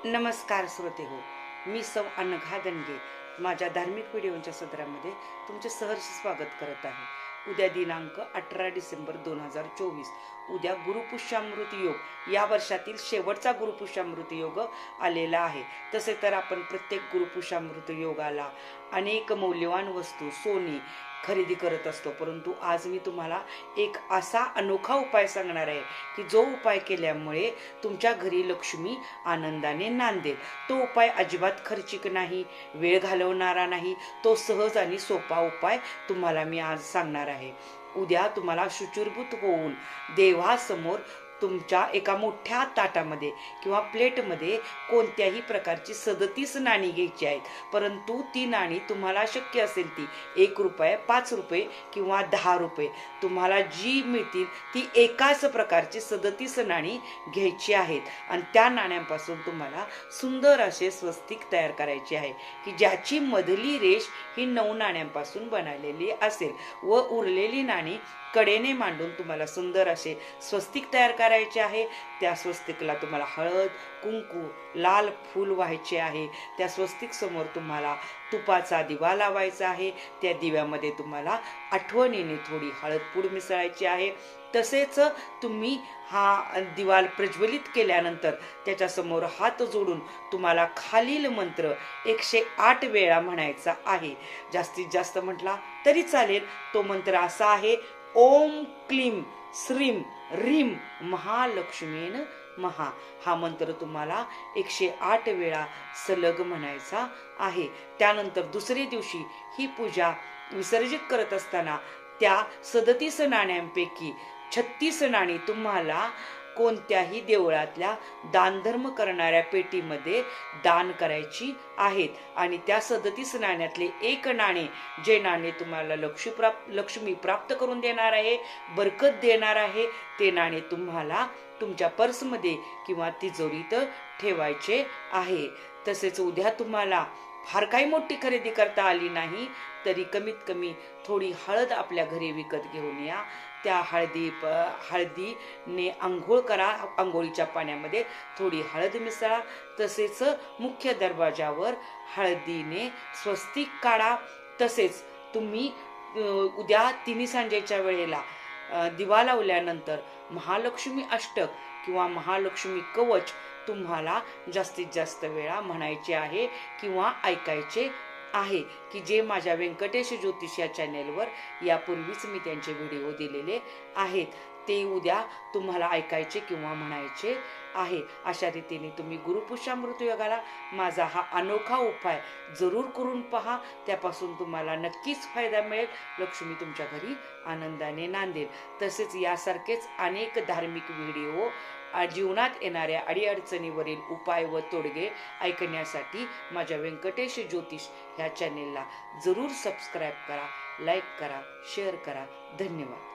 नमस्कार श्रोते हो, मी सौ अनघा दणगे माझ्या धार्मिक व्हिडिओच्या सदरामध्ये तुमचे सहर्ष स्वागत करत आहे। उद्या दिनांक 18 डिसेंबर 2024, उद्या गुरुपुष्यामृत योग, या वर्षातील शेवटचा गुरुपुष्यामृत योग आलेला आहे। तसे तर आपण प्रत्येक गुरुपुष्यामृत योगाला अनेक मौल्यवान वस्तू सोने खरेदी करत असतो, परंतु आज मी तुम्हाला एक असा अनोखा उपाय सांगणार आहे की जो उपाय केल्यामुळे तुमच्या घरी लक्ष्मी आनंदाने नांदेल। तो उपाय अजिबात खर्चिक नाही, वेळ घालवणारा नाही, तो सहज आणि सोपा उपाय तुम्हाला मी आज सांगणार आहे। उद्या तुम्हाला शुचिर्भूत होऊन देवासमोर तुमच्या एका मोठ्या ताटामध्ये किंवा प्लेटमध्ये कोणत्याही प्रकारची 37 नाणी घ्यायची आहेत, परंतु ती नाणी तुम्हाला शक्य असेल ती 1 रुपये, 5 रुपये किंवा 10 रुपये तुम्हाला जी मिळतील ती एकाच प्रकारची 37 नाणी घ्यायची आहेत आणि त्या नाण्यांपासून तुम्हाला सुंदर असे स्वस्तिक तयार करायचे आहे की ज्याची मधली रेष ही 9 नाण्यांपासून बनलेली असेल व उरलेली नाणी कडेने मांडून तुम्हाला सुंदर असे स्वस्तिक तयार करायचे आहे। त्या स्वस्तिकला तुम्हाला हळद, कुंकू, लाल फूल व्हायचे आहे। त्या स्वस्तिक समोर तुम्हाला तुपाचा दिवा लावायचा आहे। त्या दिव्यामध्ये तुम्हाला आठवणीने थोडी हळद पूड मिसळायची आहे। तसेच तुम्ही हा दिवा प्रज्वलित केल्यानंतर त्याच्या समोर हात जोडून तुम्हाला खालील मंत्र 108 वेळा म्हणायचा आहे। जास्तीत जास्त म्हटला तरी चालेल। तो मंत्र असा आहे, ओम क्लीम श्रीम ह्रीम महालक्ष्मीन महा। हा मंत्र तुम्हाला 108 वेळा सलग म्हणायचा आहे। त्यानंतर दुसरे दिवशी ही पूजा विसर्जित करत असताना त्या 37 नाण्यांपैकी 36 नाणी तुम्हाला कोणत्याही देवळातल्या दानधर्म करणाऱ्या पेटीमध्ये दान करायची आहेत आणि त्या 37 नाण्यातले एक नाणे, जे नाणे तुम्हाला लक्ष्मी प्राप्त करून देणार आहे, बरकत देणार आहे, ते नाणे तुम्हाला तुमच्या पर्समध्ये किंवा तिजोरीत ठेवायचे आहे। तसेच उद्या तुम्हाला फार काही मोठी खरेदी करता आली नाही तरी कमीत कमी थोडी हळद आपल्या घरी विकत घेऊन या। त्या हळदीने आंघोळ करा, आंघोळीच्या पाण्यामध्ये थोडी हळद मिसळा। तसेच मुख्य दरवाजावर हळदीने स्वस्तिक काढा। तसेच तुम्ही उद्या तिन्ही सांजेच्या वेळेला दिवा लावल्यानंतर महालक्ष्मी अष्टक किंवा महालक्ष्मी कवच तुम्हाला जास्तीत जास्त वेळा म्हणायचे आहे किंवा ऐकायचे आहे की जे माझ्या व्यंकटेश ज्योतिष या चॅनेलवर यापूर्वीच मी त्यांचे व्हिडिओ दिलेले आहेत, ते उद्या तुम्हाला ऐकायचे किंवा म्हणायचे आहे। अशा रीतीने तुम्ही गुरुपुष्यामृत योगाला माझा हा अनोखा उपाय जरूर करून पहा, त्यापासून तुम्हाला नक्कीच फायदा मिळेल। लक्ष्मी तुमच्या घरी आनंदाने नांदेल। तसेच यासारखेच अनेक धार्मिक व्हिडिओ, जीवनात येणाऱ्या अडीअडचणीवरील उपाय व तोडगे ऐकण्यासाठी माझ्या व्यंकटेश ज्योतिष ह्या चॅनेलला जरूर सबस्क्राईब करा, लाईक करा, शेअर करा। धन्यवाद।